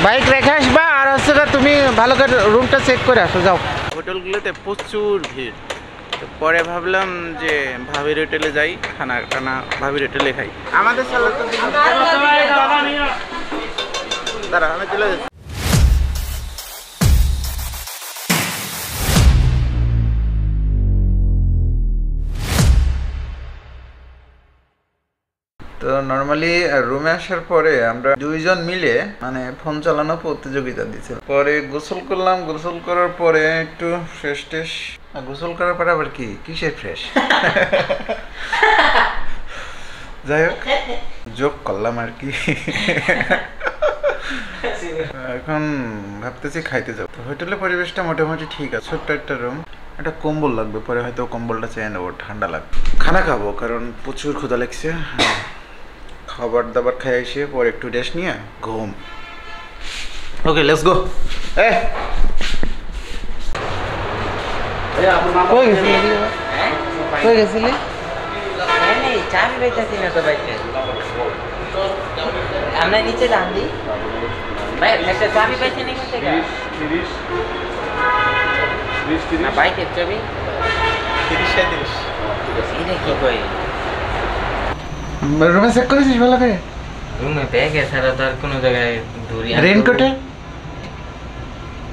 Bike রেখে আসবা আর হচ্ছে তুমি ভালো করে রুমটা চেক করে আসো যাও। হোটেলগুলোতে প্রচুর ভিড়, পরে ভাবলাম যে ভাবির হোটেলে যাই, খানা টানা ভাবির হোটেলে খাই। আমাদের দাঁড়া আমি চলে যাচ্ছি। তো নর্মালি রুমে আসার পরে আমরা দুইজন মিলে মানে ফোন চালানো প্রতিযোগিতা দিচ্ছিল। পরে গোসল করলাম, গোসল করার পরে একটু ফ্রেশ ট্রেশ, গোসল করার পরে আবার কিসের ফ্রেশ যাই হোক যোগ করলাম আর কি। এখন ভাবতেছি খাইতে যাবো। হোটেলের পরিবেশটা মোটামুটি ঠিক আছে, ছোট্ট একটা রুম, একটা কম্বল লাগবে, পরে হয়তো কম্বলটা চেয়ে নেবো, ঠান্ডা লাগবে। খানা খাবো কারণ প্রচুর ক্ষুধা লাগছে। খাবার দাবার খাই এসে পরে একটু রেস্ট নিয়ে ঘুম। Okay let's go. কই গেছিলি? চাবি পাইতেছি না তো বাইকে। আমরা নিচে দাম দিই ভাই, একটা চাবি পাইছেন এখান থেকে? 30 না বাইকের চাবি 30 এটা কি কই? রুমে চেক করেছিস ভালো করে? রুমে ব্যাগে ছাড়া তো আর কোনো জায়গায় ধরি। রেইনকোটে?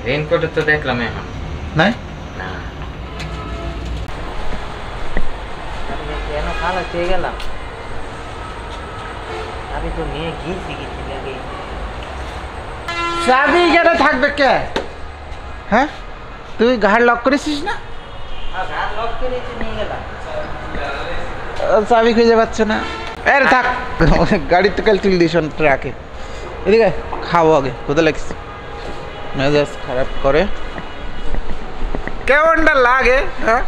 রেইনকোটে তো দেখলাম এখন নাই না। কেন খালা চেয়ে গেলাম, আমি তো নিয়ে গিয়েছি লাগে। চাবি এখানে থাকবে কে? হ্যাঁ তুই ঘাড় লক করেছিস না? ঘাট লক করেছি, নিয়ে গেলাম। চাবি খুঁজে পাচ্ছে না। এর থাক, গাড়ি তো কাল তুলে দিস ট্রাকে। এদিকে খাবো আগে, কোথায় লাগছে মেজাজ খারাপ করে। কেমনটা লাগে? হ্যাঁ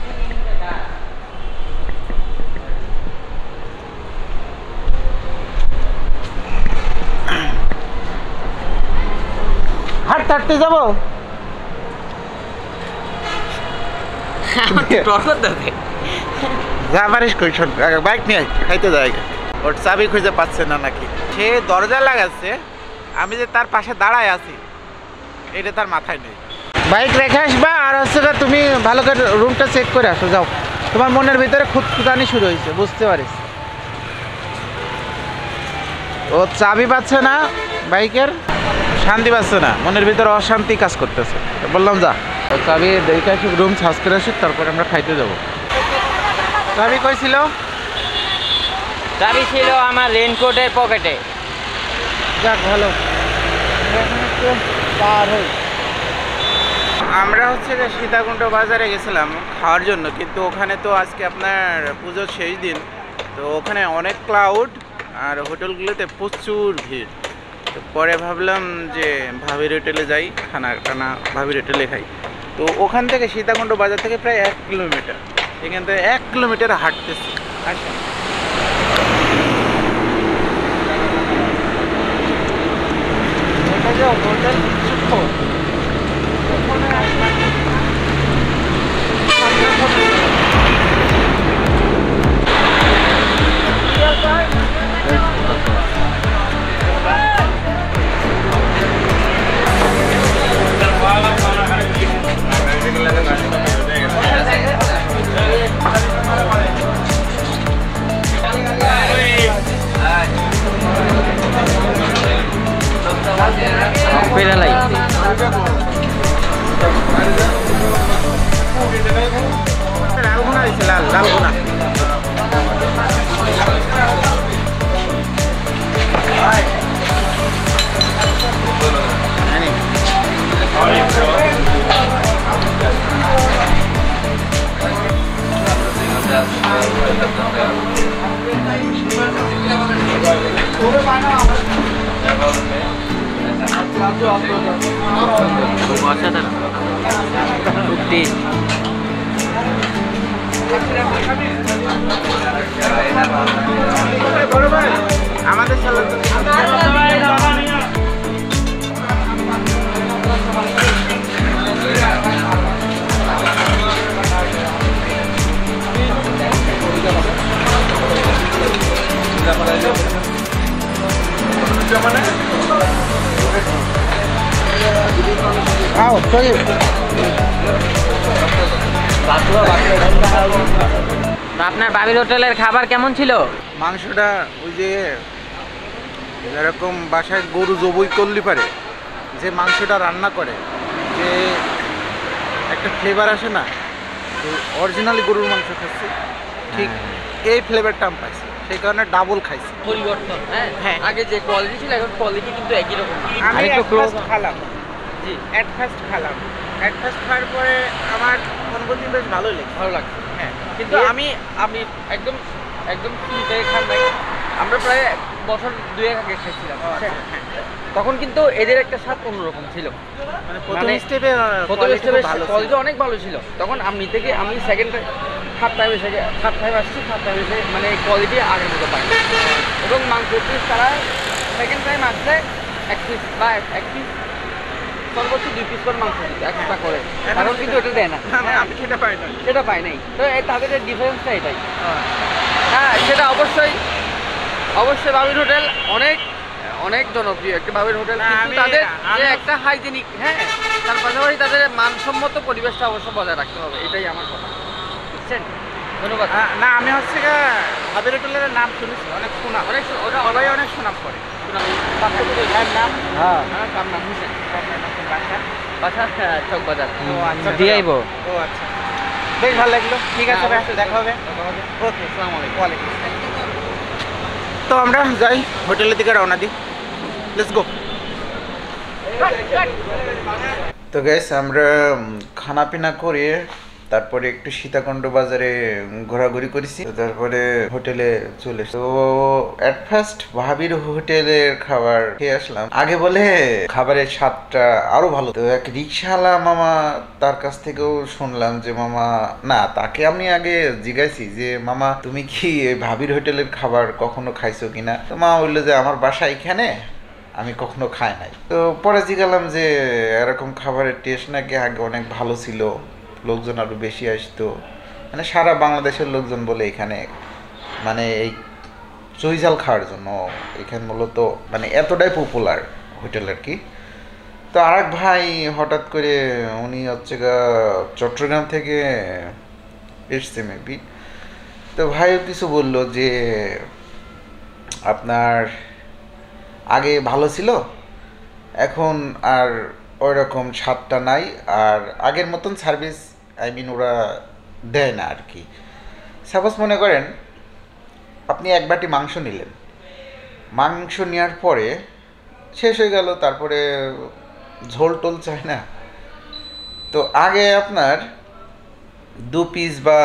হাঁটতে হাঁটতে যাবো। যা পারিস কই, শোন বাইক নিয়ে খাইতে যায়। ওর চাবি খুঁজে পাচ্ছে না নাকি, সে দরজা লাগাচ্ছে, আমি যে তার পাশে দাঁড়ায় আছি এটা তার মাথায় নেই। বাইক রেখে আসবা আর হচ্ছে তুমি ভালো করে রুমটা চেক করে আসো যাও। তোমার মনের ভিতরে খুঁতখুঁতানি শুরু হয়েছে, বুঝতে পারিস। ও চাবি পাচ্ছে না বাইকের, শান্তি পাচ্ছে না, মনের ভিতরে অশান্তি কাজ করতেছে। বললাম যা চাবি দেখে আসুক, রুম সার্চ করে আসুক, তারপরে আমরা খাইতে যাবো। চাবি কই ছিল? চাবি ছিল আমার রেইনকোটের পকেটে। যাক ভালো। আমরা হচ্ছে যে সীতাকুণ্ড বাজারে গেছিলাম খাওয়ার জন্য, কিন্তু ওখানে তো আজকে আপনার পুজোর শেষ দিন, তো ওখানে অনেক ক্রাউড আর হোটেলগুলোতে প্রচুর ভিড়। তো পরে ভাবলাম যে ভাবির হোটেলে যাই, খানা টানা ভাবির হোটেলে খাই। তো ওখান থেকে সীতাকুণ্ড বাজার থেকে প্রায় 1 কিলোমিটার, এখান থেকে 1 কিলোমিটার হাঁটতেছি। আচ্ছা হোটেল পেরালাই লালগুনা দিচ্ছে, লালগুনা। আমাদের খাও সরি। তো আপনার বাবির হোটেলের খাবার কেমন ছিল? মাংসটা ওই যে এরকম বাসায় গরু জবই করলে পারে যে মাংসটা রান্না করে যে একটা ফ্লেভার আসে না, তো অরিজিনালি গরুর মাংস খাচ্ছি ঠিক এই ফ্লেভারটা আমি পাইছি, সেই কারণে ডাবল খাইছি। পরিবর্তন, হ্যাঁ। আগে যে কোয়ালিটি ছিল এখন কোয়ালিটি কিন্তু একই রকম না। আমি আরেকটু ফার্স্ট খালাম, জি অ্যাট ফার্স্ট খাওয়ার পরে আমার অনুভূতি বেশ ভালোই লেগেছে। ভালো লাগছে। হ্যাঁ, কিন্তু আমি একদম একদম শুরুতে খান নাই, আমরা প্রায় বছর 2 আগে খাইছিলাম। তখন কিন্তু এদের একটা স্বাদ অন্যরকম ছিল, মানে প্রথম মানে স্টেপে প্রথম স্টেপে কোয়ালিটি অনেক ভালো ছিল। তখন আমি থেকে আমি সেকেন্ড থার্ড টাইম আসছি, থার্ড টাইম এসে মানে কোয়ালিটি আগের মতো পাই না। এবং মাংস পিস তারা সেকেন্ড টাইম আসলে 1 পিস বা 1 পিস সর্বোচ্চ 2 পিস করে মাংস দিত একটা করে, কারণ কিন্তু এটা দেয় না, আমি সেটা পাই না। সেটা পাই নাই। তো তাদের ডিফারেন্সটা এটাই। হ্যাঁ, সেটা অবশ্যই বাবির হোটেল অনেক অনেক জনপ্রিয় একটা বাবির হোটেল, না, কিন্তু তাদের যে আমি- একটা হাইজেনিক, হ্যাঁ, তার পাশাপাশি তাদের মানসম্মত পরিবেশটা অবশ্য বজায় রাখতে হবে, এটাই আমার কথা। বুঝছেন? ধন্যবাদ। না, আমি হচ্ছে হাবির হোটেলের নাম শুনেছি, অনেক সুনাম, ওটা সবাই অনেক সুনাম করে। ভাইয়ের নাম, হ্যাঁ আমার কাম নাম হোসেন, বাসা? বাসা চক বাজার। ও আচ্ছা, দিয়াইব। ও আচ্ছা, বেশ ভালো লাগলো। ঠিক আছে ভাই, অবশ্যই দেখা হবে। দেখা হবে। ওকে, আসসালামু আলাইকুম। ওয়ালাইকুম আসসালাম। তো আমরা যাই হোটেলের দিকে রওনা দিই, লেটস গো। তো গাইস, আমরা খানা পিনা করে তারপরে একটু সীতাকুণ্ড বাজারে ঘোরাঘুরি করেছি, তো তারপরে হোটেলে চলে এসেছি। তো অ্যাট ফার্স্ট ভাবির হোটেলের খাবার খেয়ে আসলাম। আগে বলে খাবারের স্বাদটা আরো ভালো, তো এক রিক্সাওয়ালা মামা, তার কাছ থেকেও শুনলাম যে মামা, না তাকে আমি আগে জিজ্ঞাসি যে মামা তুমি কি এই ভাবির হোটেলের খাবার কখনো খাইছো কিনা, তো মা বললো যে আমার বাসা এখানে, আমি কখনো খাই নাই। তো পরে জিজ্ঞালাম যে এরকম খাবারের টেস্ট নাকি আগে অনেক ভালো ছিল, লোকজন আরো বেশি আসতো, মানে সারা বাংলাদেশের লোকজন বলে এখানে মানে এই চইঝাল খাওয়ার জন্য এখানে মূলত মানে এতটাই পপুলার হোটেল আর কি। তো আরেক ভাই হঠাৎ করে, উনি হচ্ছে চট্টগ্রাম থেকে এসছে মেবি, তো ভাইও কিছু বলল যে আপনার আগে ভালো ছিল, এখন আর ওই রকম স্বাদটা নাই, আর আগের মতন সার্ভিস ওরা দেয় না আর কি। সাপোজ মনে করেন আপনি এক বাটি মাংস নিলেন, মাংস নেওয়ার পরে শেষ হয়ে গেল, তারপরে ঝোল টোল চায় না, তো আগে আপনার 2 পিস বা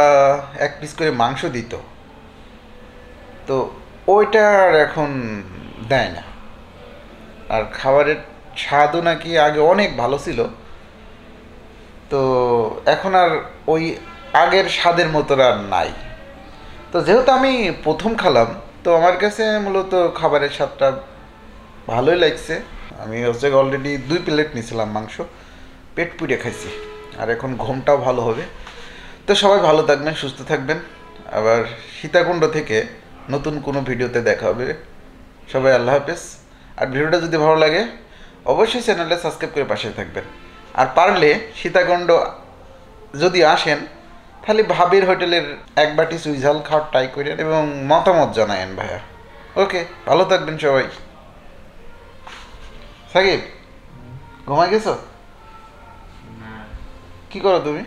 1 পিস করে মাংস দিত, তো ওইটা আর এখন দেয় না। আর খাবারের স্বাদও নাকি আগে অনেক ভালো ছিল, তো এখন আর ওই আগের স্বাদের মতো আর নাই। তো যেহেতু আমি প্রথম খেলাম, তো আমার কাছে মূলত খাবারের স্বাদটা ভালোই লাগছে। আমি হচ্ছে অলরেডি 2 প্লেট নিয়েছিলাম মাংস, পেট পুড়ে খাইছি, আর এখন ঘুমটাও ভালো হবে। তো সবাই ভালো থাকবেন, সুস্থ থাকবেন, আবার সীতাকুণ্ড থেকে নতুন কোনো ভিডিওতে দেখা হবে। সবাই আল্লাহ হাফেজ। আর ভিডিওটা যদি ভালো লাগে অবশ্যই চ্যানেলটা সাবস্ক্রাইব করে পাশে থাকবেন। আর পারলে সীতাকুণ্ড যদি আসেন তাহলে ভাবির হোটেলের এক বাটি চুইঝাল খাওয়ার ট্রাই করেন এবং মতামত জানায়েন ভাইয়া। ওকে, ভালো থাকবেন সবাই। সাকিব, ঘুমাই গেছো? কি করো তুমি?